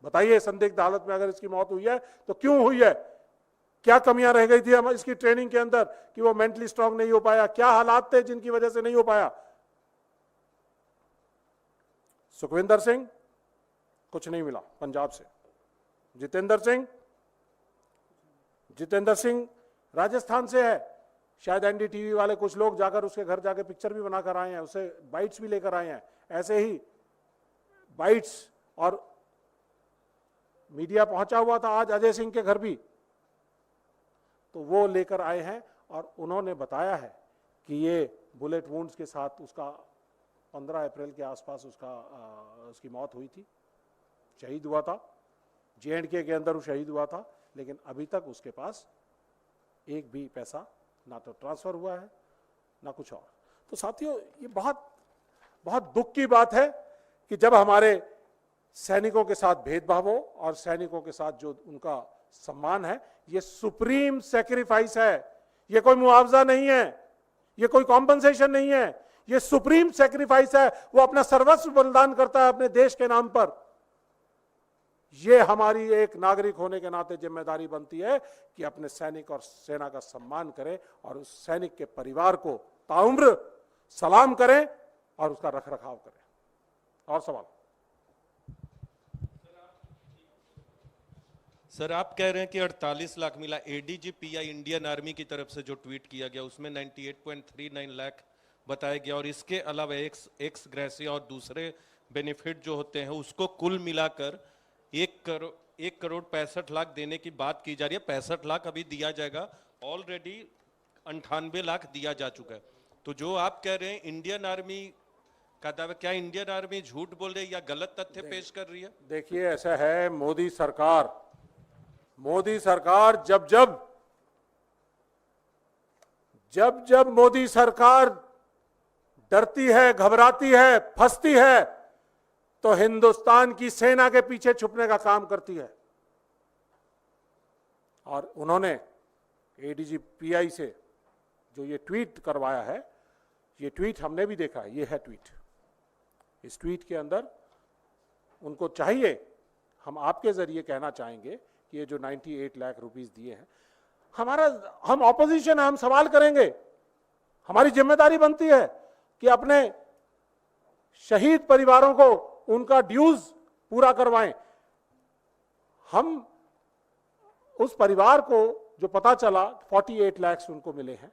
बताइए, संदिग्ध हालत में अगर इसकी मौत हुई है तो क्यों हुई है, क्या कमियां रह गई थी हम इसकी ट्रेनिंग के अंदर कि वो मेंटली स्ट्रांग नहीं हो पाया, क्या हालात थे जिनकी वजह से नहीं हो पाया। सुखविंदर सिंह कुछ नहीं मिला पंजाब से। जितेंद्र सिंह राजस्थान से है, शायद एनडीटीवी वाले कुछ लोग जाकर उसके घर जाकर पिक्चर भी बनाकर आए हैं, उसे बाइट्स भी लेकर आए हैं। ऐसे ही बाइट्स और मीडिया पहुंचा हुआ था आज अजय सिंह के घर भी, तो वो लेकर आए हैं और उन्होंने बताया है कि ये बुलेट वुंड्स के साथ उसका 15 अप्रैल के आसपास उसकी मौत हुई थी, शहीद हुआ था, J&K के अंदर वो शहीद हुआ था। लेकिन अभी तक उसके पास एक भी पैसा ना तो ट्रांसफर हुआ है ना कुछ और। तो साथियों, ये बहुत बहुत दुख की बात है कि जब हमारे सैनिकों के साथ भेदभाव हो और सैनिकों के साथ जो उनका सम्मान है, ये सुप्रीम सैक्रिफाइस है। ये कोई मुआवजा नहीं है, ये कोई कॉम्पनसेशन नहीं है, ये सुप्रीम सैक्रिफाइस है। वो अपना सर्वस्व बलिदान करता है अपने देश के नाम पर। ये हमारी एक नागरिक होने के नाते जिम्मेदारी बनती है कि अपने सैनिक और सेना का सम्मान करें और उस सैनिक के परिवार को ताउम्र सलाम करें और उसका रखरखाव करें। और सवाल? सर, आप कह रहे हैं कि 48 लाख मिला। एडीजीपीआई इंडियन आर्मी की तरफ से जो ट्वीट किया गया उसमें 98.39 लाख बताया गया, और इसके अलावा एक्स ग्रेसिया और दूसरे बेनिफिट जो होते हैं उसको कुल मिलाकर 1,65,00,000 देने की बात की जा रही है। 65 लाख अभी दिया जाएगा, ऑलरेडी 98 लाख दिया जा चुका है। तो जो आप कह रहे हैं इंडियन आर्मी का दावा, क्या इंडियन आर्मी झूठ बोल रही है या गलत तथ्य पेश कर रही है? देखिए, ऐसा है, मोदी सरकार जब मोदी सरकार डरती है, घबराती है, फंसती है, तो हिंदुस्तान की सेना के पीछे छुपने का काम करती है। और उन्होंने एडीजीपीआई से जो ये ट्वीट करवाया है, ये ट्वीट हमने भी देखा है, ये है ट्वीट। इस ट्वीट के अंदर उनको चाहिए, हम आपके जरिए कहना चाहेंगे कि ये जो 98 लाख रुपीस दिए हैं, हम ऑपोजिशन है, हम सवाल करेंगे। हमारी जिम्मेदारी बनती है कि अपने शहीद परिवारों को उनका ड्यूज पूरा करवाएं। हम उस परिवार को जो पता चला 48 लाख उनको मिले हैं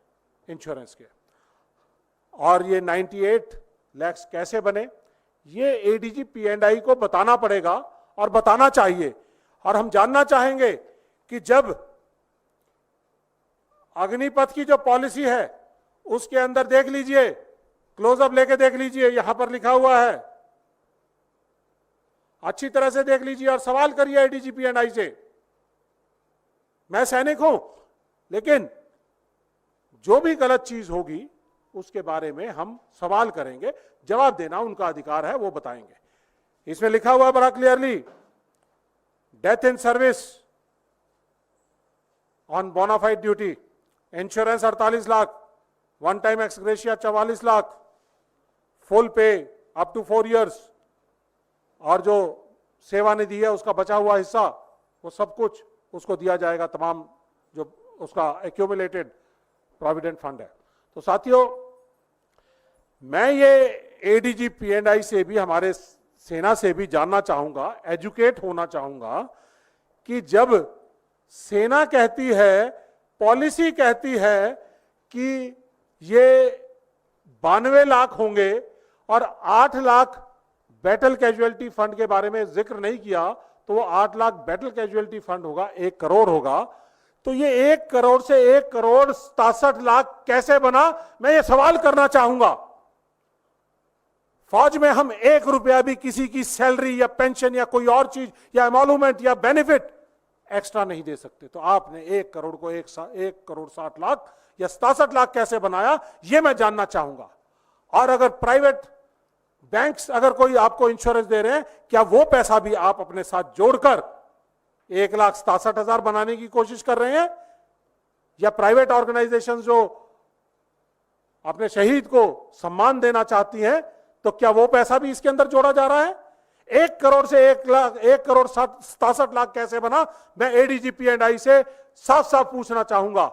इंश्योरेंस के, और ये 98 लाख कैसे बने, ये एडीजी P&I को बताना पड़ेगा और बताना चाहिए। और हम जानना चाहेंगे कि जब अग्निपथ की जो पॉलिसी है उसके अंदर देख लीजिए, क्लोजअप लेके देख लीजिए, यहां पर लिखा हुआ है, अच्छी तरह से देख लीजिए और सवाल करिए एडीजी P&I से। मैं सैनिक हूं, लेकिन जो भी गलत चीज होगी उसके बारे में हम सवाल करेंगे, जवाब देना उनका अधिकार है, वो बताएंगे। इसमें लिखा हुआ बड़ा clearly, death in service on bona fide duty, insurance 48 lakh, one time ex gratia 44 lakh, full pay up to 4 years, और जो सेवानिधि है उसका बचा हुआ हिस्सा, वो सब कुछ उसको दिया जाएगा, तमाम जो उसका एक्यूमुलेटेड प्रोविडेंट फंड है। तो साथियों, मैं ये एडीजी P&I से भी, हमारे सेना से भी जानना चाहूंगा, एजुकेट होना चाहूंगा कि जब सेना कहती है, पॉलिसी कहती है कि ये 92 लाख होंगे और 8 लाख बैटल कैजुअलिटी फंड के बारे में जिक्र नहीं किया, तो वो 8 लाख बैटल कैजुअलिटी फंड होगा, 1 करोड़ होगा। तो ये 1 करोड़ से 1,67,00,000 कैसे बना, मैं ये सवाल करना चाहूंगा। फौज में हम 1 रुपया भी किसी की सैलरी या पेंशन या कोई और चीज या एमोलूमेंट या बेनिफिट एक्स्ट्रा नहीं दे सकते। तो आपने 1 करोड़ को 1,60,00,000 या 67 लाख कैसे बनाया, ये मैं जानना चाहूंगा। और अगर प्राइवेट बैंक्स अगर कोई आपको इंश्योरेंस दे रहे हैं, क्या वो पैसा भी आप अपने साथ जोड़कर 1,67,000 बनाने की कोशिश कर रहे हैं? या प्राइवेट ऑर्गेनाइजेशंस जो अपने शहीद को सम्मान देना चाहती हैं, तो क्या वो पैसा भी इसके अंदर जोड़ा जा रहा है? 1 करोड़ से 1,67,00,000 कैसे बना, मैं एडीजी P&I से साफ साफ पूछना चाहूंगा।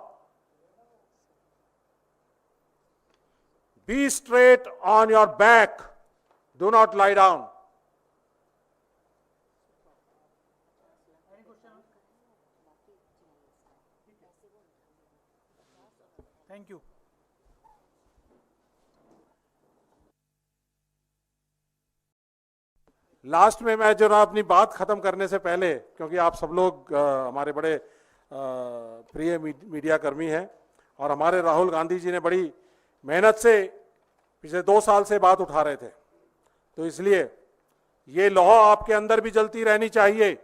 Be straight on your back. Do not lie down. Thank you. Last में मैं जो ना अपनी बात खत्म करने से पहले, क्योंकि आप सब लोग हमारे बड़े प्रिय मीडिया कर्मी हैं और हमारे राहुल गांधी जी ने बड़ी मेहनत से पिछले 2 साल से बात उठा रहे थे, तो इसलिए ये लौ आपके अंदर भी जलती रहनी चाहिए।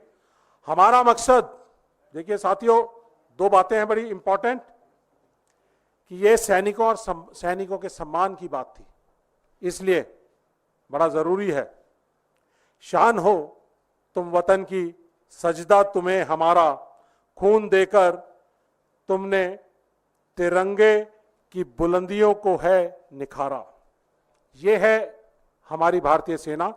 हमारा मकसद, देखिए साथियों, 2 बातें हैं बड़ी इंपॉर्टेंट, कि ये सैनिकों और सैनिकों के सम्मान की बात थी, इसलिए बड़ा जरूरी है। शान हो तुम वतन की, सजदा तुम्हें हमारा, खून देकर तुमने तिरंगे की बुलंदियों को है निखारा। ये है हमारी भारतीय सेना,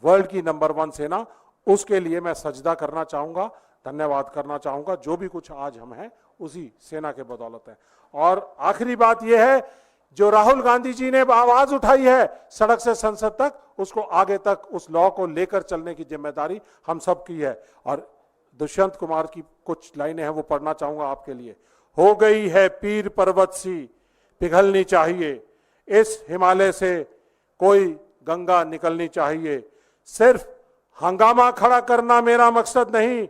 वर्ल्ड की नंबर 1 सेना। उसके लिए मैं सजदा करना चाहूंगा, धन्यवाद करना चाहूंगा। जो भी कुछ आज हम हैं उसी सेना के बदौलत है। और आखिरी बात यह है, जो राहुल गांधी जी ने आवाज उठाई है सड़क से संसद तक, उसको आगे तक उस लॉ को लेकर चलने की जिम्मेदारी हम सब की है। और दुष्यंत कुमार की कुछ लाइनें हैं वो पढ़ना चाहूंगा आपके लिए। हो गई है पीर पर्वत सी पिघलनी चाहिए, इस हिमालय से कोई गंगा निकलनी चाहिए। सिर्फ हंगामा खड़ा करना मेरा मकसद नहीं,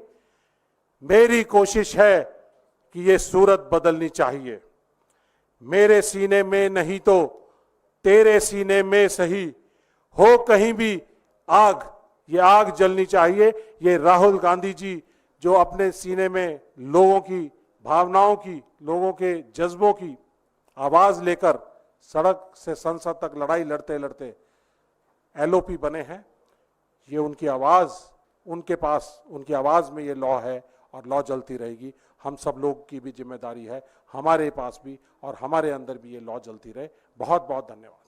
मेरी कोशिश है कि ये सूरत बदलनी चाहिए। मेरे सीने में नहीं तो तेरे सीने में सही, हो कहीं भी आग, ये आग जलनी चाहिए। ये राहुल गांधी जी जो अपने सीने में लोगों की भावनाओं की, लोगों के जज्बों की आवाज लेकर सड़क से संसद तक लड़ाई लड़ते लड़ते एलओपी बने हैं, ये उनकी आवाज, उनके पास, उनकी आवाज में ये लॉ है और लॉ जलती रहेगी। हम सब लोग की भी जिम्मेदारी है, हमारे पास भी और हमारे अंदर भी ये लॉ जलती रहे। बहुत बहुत धन्यवाद।